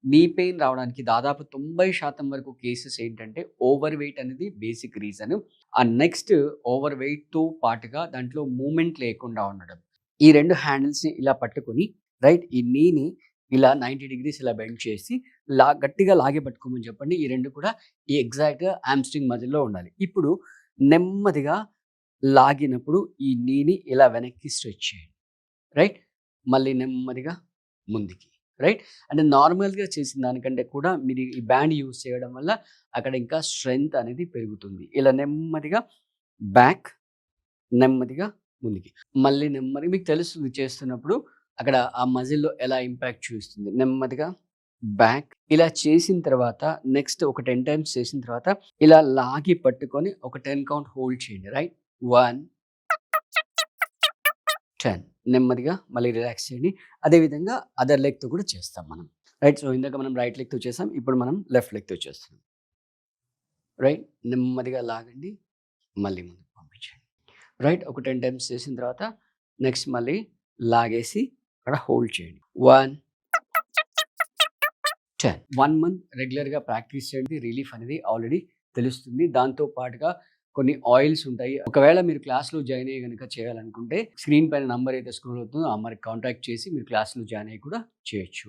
Knee pain రావడానికి దాదాపు 90% వరకు కేసెస్ ఏంటంటే ఓవర్ వెయిట్ అనేది బేసిక్ రీజన్. నెక్స్ట్ ఓవర్ వెయిట్‌తో పాటుగా దాంట్లో మూవ్‌మెంట్ లేకుండా ఉండడం. ఈ 2 హ్యాండిల్స్‌ని ఇలా పట్టుకొని రైట్ ఈ నీని ఇలా 90 డిగ్రీస్ ఇలా బెండ్ చేసి గట్టిగా లాగి పట్టుకోమని చెప్పండి. ఈ 2 కూడా ఈ ఎగ్జాక్ట్‌గా హామ్‌స్ట్రింగ్ మధ్యలో ఉండాలి. ఇప్పుడు నెమ్మదిగా లాగినప్పుడు ఈ నీని ఇలా వెనక్కి స్ట్రెచ్ చేయండి. రైట్? మళ్ళీ నెమ్మదిగా ముందుకి. రైట్? అంటే నార్మల్‌గా చేసిన దానికంటే కూడా మీరు ఈ బ్యాండ్ యూజ్ చేయడం వల్ల అక్కడ ఇంకా స్ట్రెంత్ అనేది పెరుగుతుంది. ఇలా నెమ్మదిగా బ్యాక్, నెమ్మదిగా ముందుకి. మళ్ళీ నెమ్మదిగా మీకు తెలుస్తుంది చేస్తున్నప్పుడు అక్కడ ఆ మజిల్‌లో ఎలా ఇంపాక్ట్ చూపిస్తుంది. నెమ్మదిగా బ్యాక్ ఇలా చేసిన తర్వాత నెక్స్ట్ ఒక 10 టైమ్స్ చేసిన తర్వాత ఇలా లాగి పట్టుకొని ఒక 10 కౌంట్ హోల్డ్ చేయండి. రైట్? 1, 10 నెమ్మదిగా మళ్ళీ రిలాక్స్ చేయండి. అదేవిధంగా అదర్ లెగ్‌తో కూడా చేస్తాం మనం. రైట్. సో, ఇందాక మనం రైట్ లెగ్‌తో చేసాం. ఇప్పుడు మనం లెఫ్ట్ లెగ్‌తో చేస్తున్నాం. రైట్. నెమ్మదిగా లాగండి. మళ్ళీ ముందుకు పంపించండి. రైట్. ఒక 10 టైమ్స్ చేసిన తర్వాత నెక్స్ట్ మళ్ళీ లాగేసి అక్కడ హోల్డ్ చేయండి. 1, 10 1 మంత్ రెగ్యులర్‌గా ప్రాక్టీస్ చేయండి. రిలీఫ్ అనేది ఆల్రెడీ తెలుస్తుంది. దాంతో పాటుగా కొన్ని ఆయిల్స్ ఉంటాయి. ఒకవేళ మీరు క్లాస్‌లో జాయిన్ అయ్యి గనుక చేయాలనుకుంటే స్క్రీన్ పైన నంబర్ అయితే స్క్రోల్ అవుతుందో ఆ నంబర్‌కి కాంటాక్ట్ చేసి మీరు క్లాస్‌లో జాయిన్ అయ్యి కూడా చేయొచ్చు.